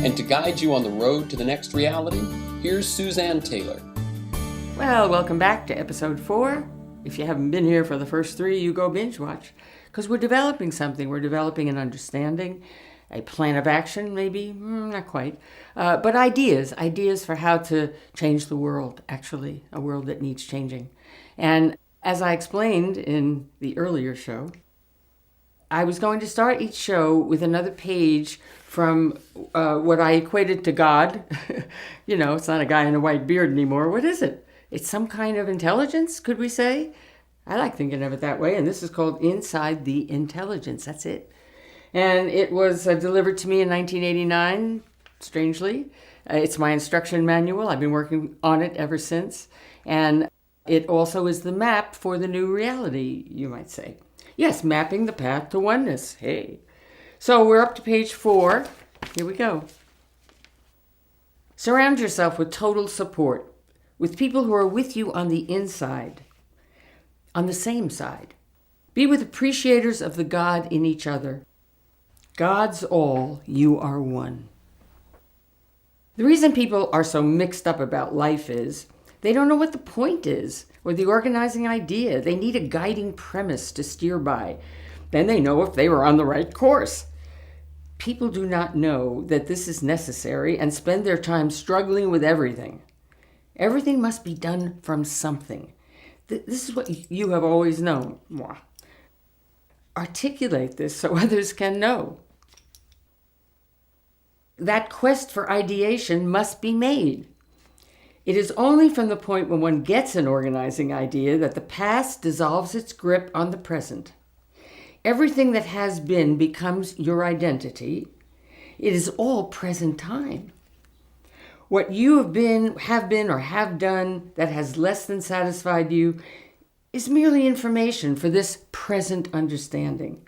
And to guide you on the road to the next reality, here's Suzanne Taylor. Well, welcome back to episode 4. If you haven't been here for the first 3, you go binge watch. Because we're developing something. We're developing an understanding, a plan of action, maybe, not quite. But ideas for how to change the world, actually, a world that needs changing. And as I explained in the earlier show, I was going to start each show with another page from what I equated to God. You know, it's not a guy in a white beard anymore. What is it? It's some kind of intelligence, could we say? I like thinking of it that way, and this is called Inside the Intelligence. That's it. And it was delivered to me in 1989, strangely. It's my instruction manual. I've been working on it ever since. And it also is the map for the new reality, you might say. Yes, mapping the path to oneness. Hey. So we're up to page 4. Here we go. Surround yourself with total support, with people who are with you on the inside, on the same side. Be with appreciators of the God in each other. God's all, you are one. The reason people are so mixed up about life is they don't know what the point is or the organizing idea. They need a guiding premise to steer by. Then they know if they were on the right course. People do not know that this is necessary and spend their time struggling with everything. Everything must be done from something. This is what you have always known. Mwah. Articulate this so others can know. That quest for ideation must be made. It is only from the point when one gets an organizing idea that the past dissolves its grip on the present. Everything that has been becomes your identity. It is all present time. What you have been, or have done that has less than satisfied you is merely information for this present understanding.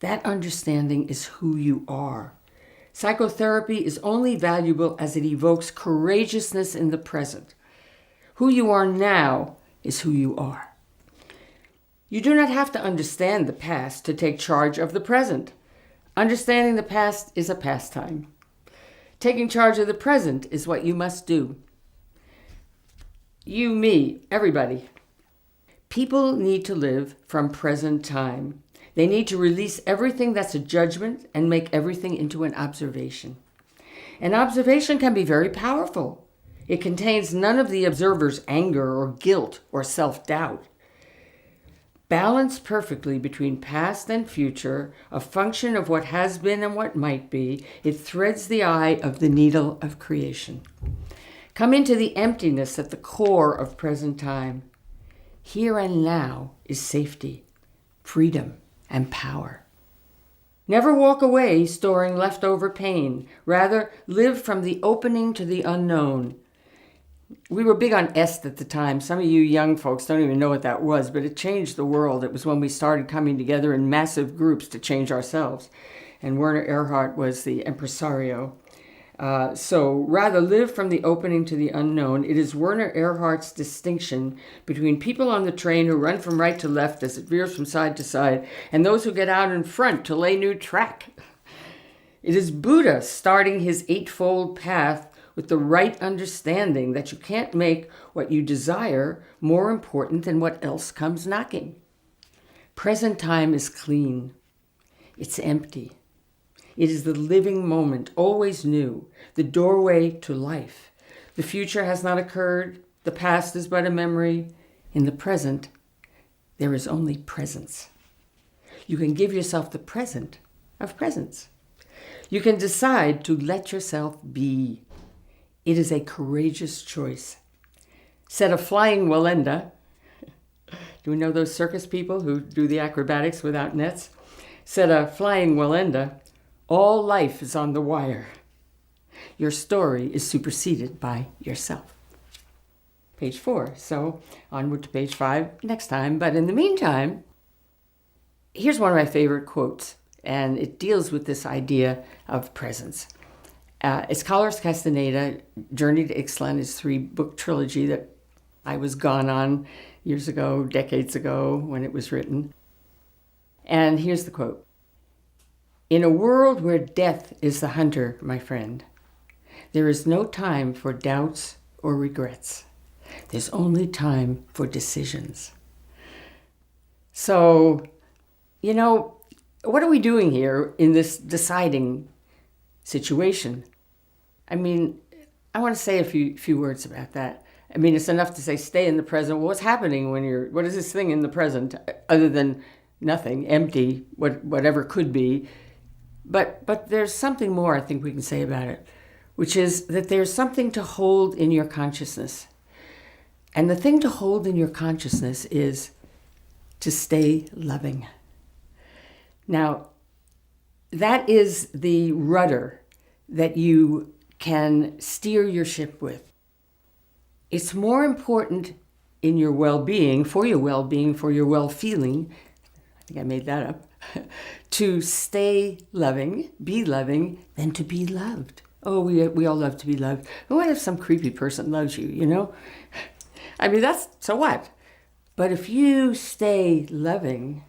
That understanding is who you are. Psychotherapy is only valuable as it evokes courageousness in the present. Who you are now is who you are. You do not have to understand the past to take charge of the present. Understanding the past is a pastime. Taking charge of the present is what you must do. You, me, everybody. People need to live from present time. They need to release everything that's a judgment and make everything into an observation. An observation can be very powerful. It contains none of the observer's anger or guilt or self-doubt. Balanced perfectly between past and future, a function of what has been and what might be, it threads the eye of the needle of creation. Come into the emptiness at the core of present time. Here and now is safety, freedom, and power. Never walk away storing leftover pain. Rather, live from the opening to the unknown. We were big on EST at the time. Some of you young folks don't even know what that was, but it changed the world. It was when we started coming together in massive groups to change ourselves. And Werner Erhard was the impresario. So rather live from the opening to the unknown. It is Werner Erhard's distinction between people on the train who run from right to left as it veers from side to side, and those who get out in front to lay new track. It is Buddha starting his eightfold path with the right understanding that you can't make what you desire more important than what else comes knocking. Present time is clean. It's empty. It is the living moment, always new, the doorway to life. The future has not occurred. The past is but a memory. In the present, there is only presence. You can give yourself the present of presence. You can decide to let yourself be. It is a courageous choice. Said a flying Wallenda. Do we know those circus people who do the acrobatics without nets? Said a flying Wallenda, all life is on the wire. Your story is superseded by yourself. Page 4. So onward to page 5 next time. But in the meantime, here's one of my favorite quotes, and it deals with this idea of presence. It's Carlos Castaneda, Journey to Ixtlan, his 3-book trilogy that I was gone on years ago, decades ago, when it was written. And here's the quote. In a world where death is the hunter, my friend, there is no time for doubts or regrets. There's only time for decisions. So, what are we doing here in this deciding situation? I want to say a few words about that. It's enough to say stay in the present. Well, what's happening what is this thing in the present other than nothing, empty, whatever could be? But there's something more I think we can say about it, which is that there's something to hold in your consciousness. And the thing to hold in your consciousness is to stay loving. Now, that is the rudder that you can steer your ship with. It's more important in your well-being, for your well-feeling, I think I made that up, to stay loving, be loving, than to be loved. Oh, we all love to be loved. But what if some creepy person loves you, that's, so what? But if you stay loving,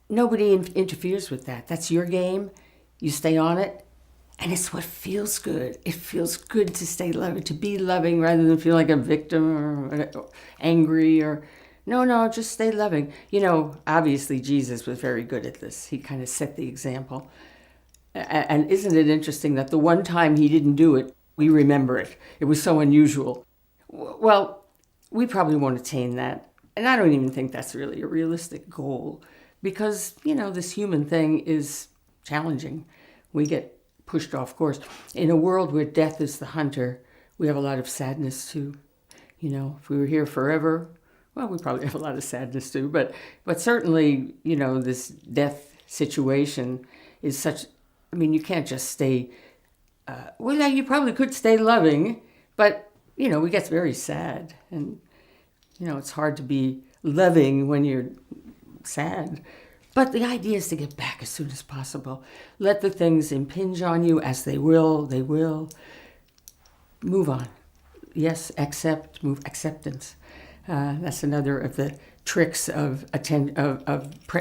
nobody interferes with that. That's your game. You stay on it. And it's what feels good. It feels good to stay loving, to be loving rather than feel like a victim or angry or... No, just stay loving. Obviously Jesus was very good at this. He kind of set the example. And isn't it interesting that the one time he didn't do it, we remember it. It was so unusual. Well, we probably won't attain that. And I don't even think that's really a realistic goal because, this human thing is challenging. We get pushed off course. In a world where death is the hunter, we have a lot of sadness too. If we were here forever, well, we probably have a lot of sadness too. But certainly, this death situation is such, you can't just stay, you probably could stay loving, but, we get very sad. And, it's hard to be loving when you're sad. But the idea is to get back as soon as possible. Let the things impinge on you as they will. Move on. Yes, acceptance. That's another of the tricks of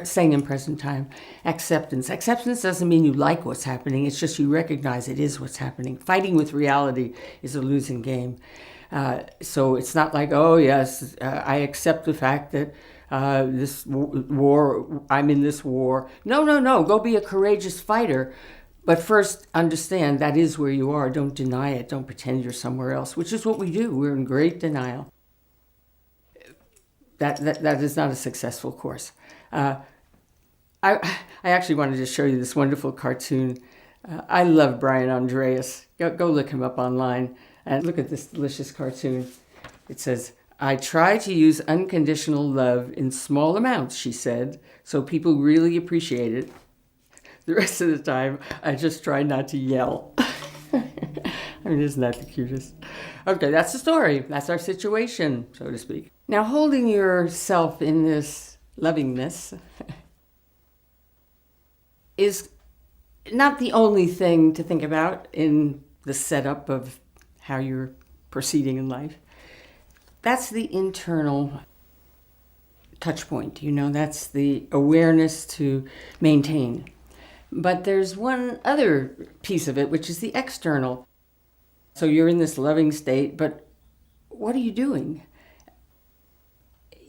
staying in present time. Acceptance. Acceptance doesn't mean you like what's happening. It's just you recognize it is what's happening. Fighting with reality is a losing game. So it's not like, oh yes, I accept the fact that this war, I'm in this war. No, go be a courageous fighter. But first understand that is where you are. Don't deny it. Don't pretend you're somewhere else, which is what we do. We're in great denial. That is not a successful course. I actually wanted to show you this wonderful cartoon. I love Brian Andreas. Go look him up online and look at this delicious cartoon. It says, "I try to use unconditional love in small amounts," she said, "so people really appreciate it. The rest of the time, I just try not to yell." Isn't that the cutest? Okay, that's the story. That's our situation, so to speak. Now, holding yourself in this lovingness is not the only thing to think about in the setup of how you're proceeding in life. That's the internal touch point, that's the awareness to maintain. But there's one other piece of it, which is the external. So you're in this loving state, but what are you doing?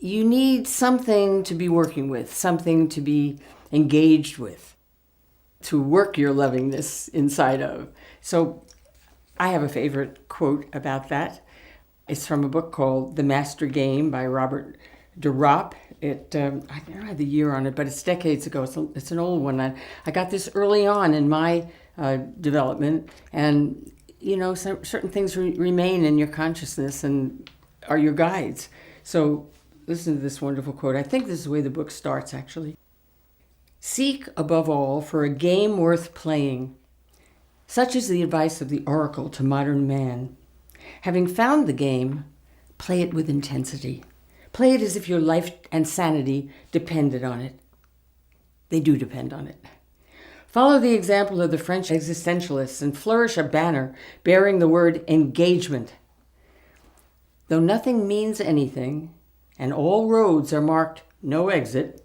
You need something to be working with, something to be engaged with, to work your lovingness inside of. So I have a favorite quote about that. It's from a book called The Master Game by Robert DeRopp. I don't have the year on it, but it's decades ago. It's an old one. I got this early on in my development, and certain things remain in your consciousness and are your guides. So listen to this wonderful quote. I think this is the way the book starts, actually. "Seek, above all, for a game worth playing. Such is the advice of the oracle to modern man. Having found the game, play it with intensity. Play it as if your life and sanity depended on it." They do depend on it. "Follow the example of the French existentialists and flourish a banner bearing the word engagement. Though nothing means anything, and all roads are marked no exit,"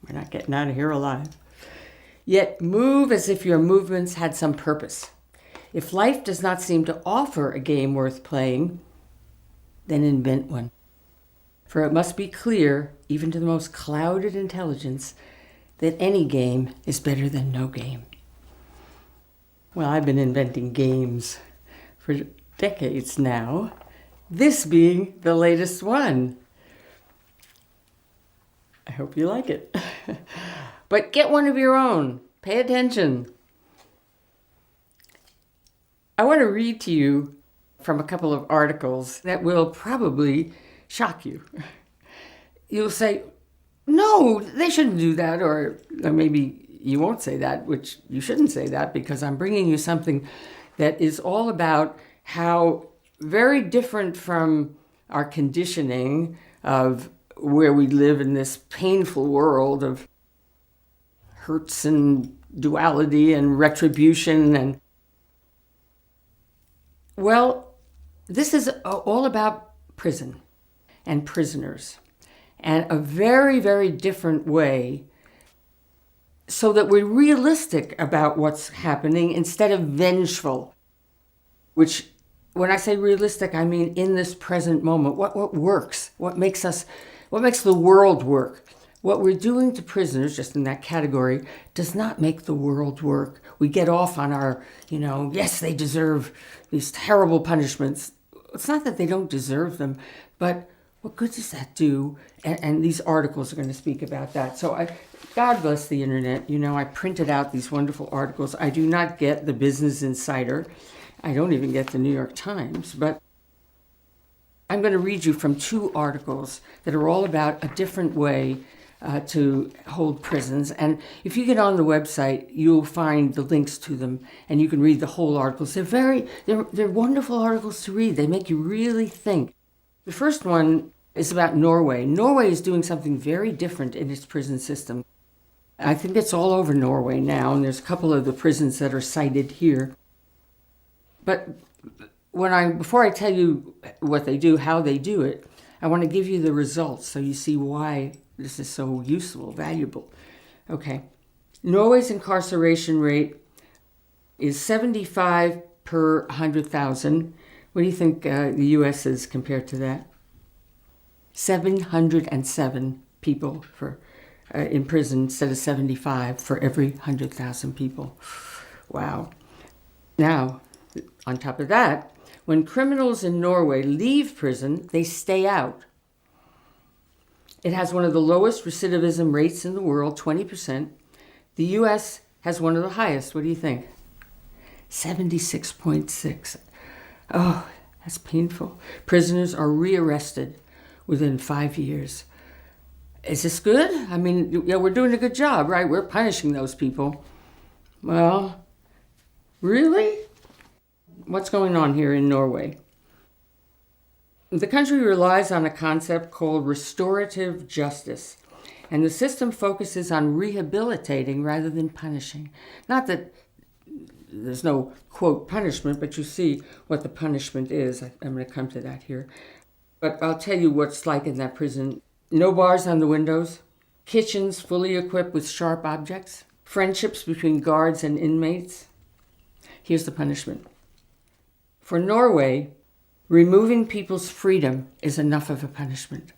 we're not getting out of here alive, Yet move as if your movements had some purpose. If life does not seem to offer a game worth playing, then invent one. For it must be clear, even to the most clouded intelligence, that any game is better than no game. Well, I've been inventing games for decades now, this being the latest one. I hope you like it. But get one of your own. Pay attention. I want to read to you from a couple of articles that will probably shock you. You'll say, no, they shouldn't do that, or maybe you won't say that, which you shouldn't say that, because I'm bringing you something that is all about how very different from our conditioning of where we live in this painful world of hurts and duality and retribution. And well, this is all about prison and prisoners, and a very, very different way, so that we're realistic about what's happening instead of vengeful. Which, when I say realistic, I mean in this present moment. What works? What makes the world work? What we're doing to prisoners, just in that category, does not make the world work. We get off on our, yes, they deserve these terrible punishments. It's not that they don't deserve them, but what good does that do? And these articles are going to speak about that. So God bless the internet. I printed out these wonderful articles. I do not get the Business Insider. I don't even get the New York Times, but I'm going to read you from 2 articles that are all about a different way to hold prisons. And if you get on the website, you'll find the links to them, and you can read the whole articles. They're wonderful articles to read. They make you really think. The first one is about Norway. Norway is doing something very different in its prison system. I think it's all over Norway now, and there's a couple of the prisons that are cited here. But before I tell you what they do, how they do it, I want to give you the results so you see why this is so useful, valuable. Okay. Norway's incarceration rate is 75 per 100,000. What do you think the U.S. is compared to that? 707 people in prison instead of 75 for every 100,000 people. Wow. Now, on top of that, when criminals in Norway leave prison, they stay out. It has one of the lowest recidivism rates in the world, 20%. The U.S. has one of the highest. What do you think? 76.6. Oh, that's painful. Prisoners are rearrested within 5 years. Is this good? I mean, we're doing a good job, right? We're punishing those people. Well, really? What's going on here in Norway? The country relies on a concept called restorative justice, and the system focuses on rehabilitating rather than punishing. Not that there's no, quote, punishment, but you see what the punishment is. I'm going to come to that here. But I'll tell you what's like in that prison. No bars on the windows, kitchens fully equipped with sharp objects, friendships between guards and inmates. Here's the punishment. For Norway, removing people's freedom is enough of a punishment.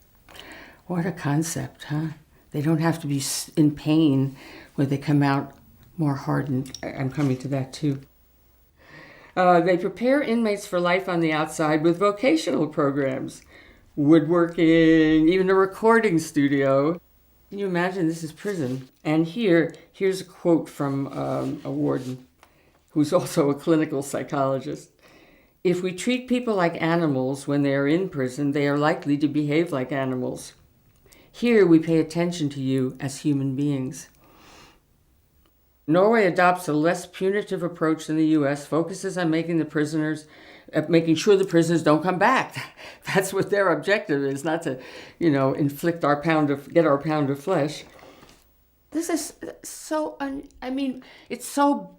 What a concept, huh? They don't have to be in pain when they come out more hardened. I'm coming to that too. They prepare inmates for life on the outside with vocational programs, woodworking, even a recording studio. Can you imagine? This is prison. And here's a quote from a warden who's also a clinical psychologist. If we treat people like animals when they are in prison, they are likely to behave like animals. Here we pay attention to you as human beings. Norway adopts a less punitive approach than the U.S., focuses on making sure the prisoners don't come back. That's what their objective is, not to, get our pound of flesh. This is so, it's so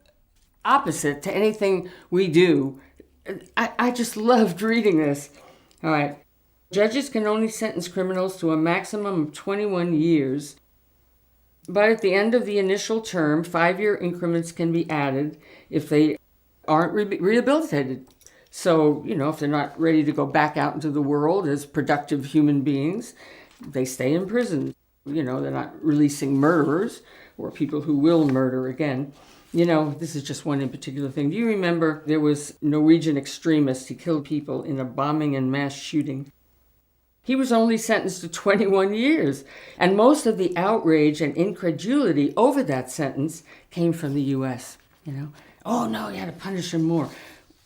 opposite to anything we do. I just loved reading this. All right. Judges can only sentence criminals to a maximum of 21 years. But at the end of the initial term, 5-year increments can be added if they aren't rehabilitated. So, if they're not ready to go back out into the world as productive human beings, they stay in prison. They're not releasing murderers or people who will murder again. This is just one in particular thing. Do you remember there was a Norwegian extremist? He killed people in a bombing and mass shooting. He was only sentenced to 21 years. And most of the outrage and incredulity over that sentence came from the U.S. Oh, no, you had to punish him more.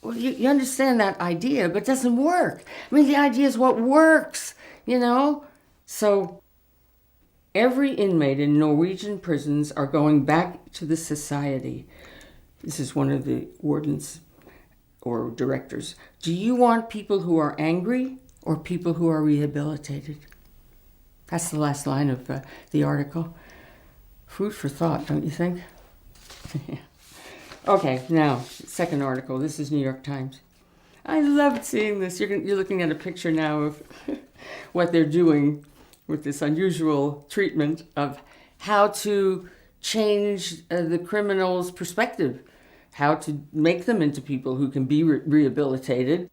Well, you understand that idea, but it doesn't work. The idea is what works, So every inmate in Norwegian prisons are going back to the society. This is one of the wardens or directors. Do you want people who are angry or people who are rehabilitated? That's the last line of the article. Food for thought, don't you think? Okay, now, second article. This is New York Times. I loved seeing this. You're looking at a picture now of what they're doing with this unusual treatment of how to change the criminal's perspective, how to make them into people who can be rehabilitated,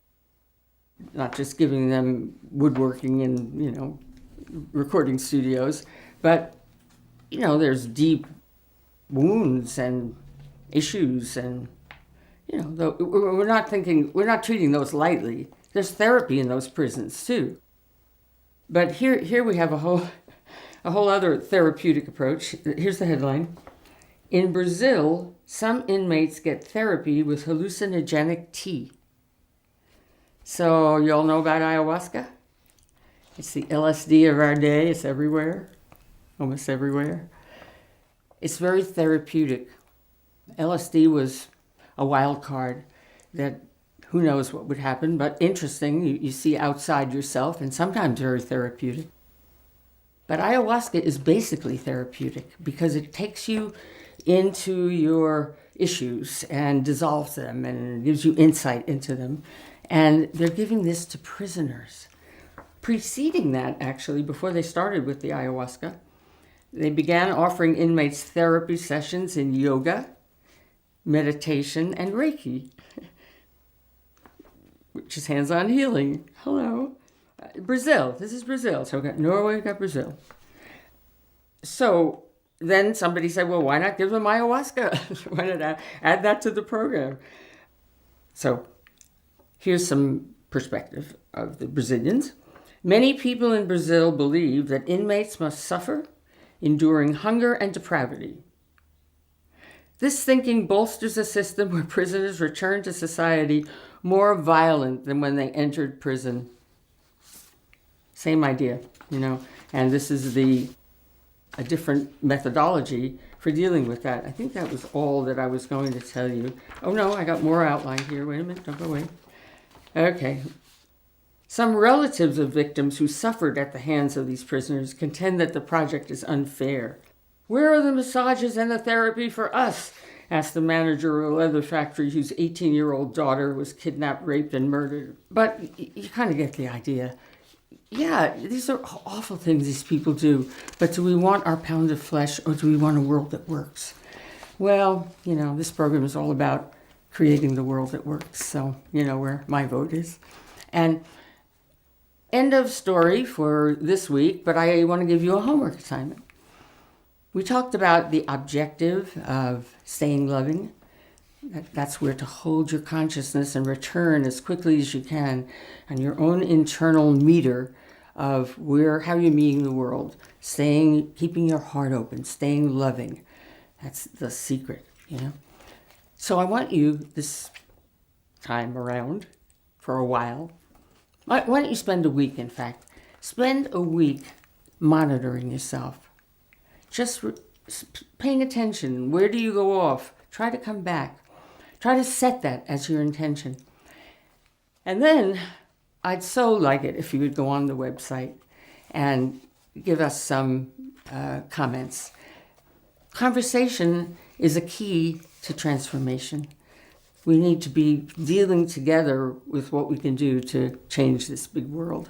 not just giving them woodworking and, recording studios, but, there's deep wounds and issues and, we're not treating those lightly. There's therapy in those prisons too. But here we have a whole other therapeutic approach. Here's the headline. In Brazil, some inmates get therapy with hallucinogenic tea. So you all know about ayahuasca? It's the LSD of our day. It's everywhere, almost everywhere. It's very therapeutic. LSD was a wild card that who knows what would happen, but interesting. You see outside yourself and sometimes very therapeutic. But ayahuasca is basically therapeutic because it takes you into your issues and dissolves them and gives you insight into them. And they're giving this to prisoners. Preceding that, actually, before they started with the ayahuasca, they began offering inmates therapy sessions in yoga, meditation, and Reiki, which is hands-on healing. Hello. Brazil. This is Brazil. So we've got Norway, we've got Brazil. So then somebody said, well, why not give them ayahuasca? Why not add that to the program? So here's some perspective of the Brazilians. Many people in Brazil believe that inmates must suffer, enduring hunger and depravity. This thinking bolsters a system where prisoners return to society more violent than when they entered prison. Same idea, and this is a different methodology for dealing with that. I think that was all that I was going to tell you. Oh no, I got more outlined here. Wait a minute, don't go away. Okay. Some relatives of victims who suffered at the hands of these prisoners contend that the project is unfair. Where are the massages and the therapy for us? Asked the manager of a leather factory whose 18-year-old daughter was kidnapped, raped, and murdered. But you kind of get the idea. Yeah, these are awful things these people do. But do we want our pound of flesh or do we want a world that works? Well, this program is all about creating the world that works. So, where my vote is. And end of story for this week, but I want to give you a homework assignment. We talked about the objective of staying loving. That's where to hold your consciousness and return as quickly as you can on your own internal meter of how you're meeting the world, keeping your heart open, staying loving. That's the secret, So I want you this time around for a while. Why don't you spend a week, in fact? Spend a week monitoring yourself. Just paying attention. Where do you go off? Try to come back. Try to set that as your intention. And then I'd so like it if you would go on the website and give us some comments. Conversation is a key to transformation. We need to be dealing together with what we can do to change this big world.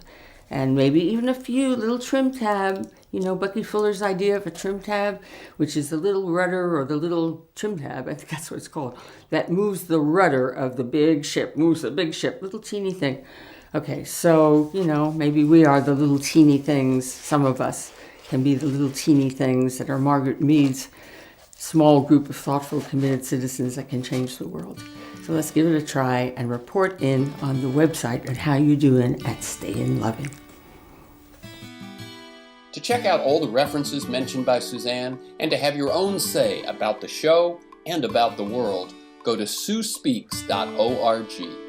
and maybe even a few little trim tab. You know, Bucky Fuller's idea of a trim tab, which is the little rudder or the little trim tab, I think that's what it's called, that moves the rudder of the big ship, moves the big ship, little teeny thing. Okay, so, you know, maybe we are the little teeny things. Some of us can be the little teeny things that are Margaret Mead's small group of thoughtful, committed citizens that can change the world. So let's give it a try and report in on the website at How You Doing at Stayin' Loving. To check out all the references mentioned by Suzanne and to have your own say about the show and about the world, go to SueSpeaks.org.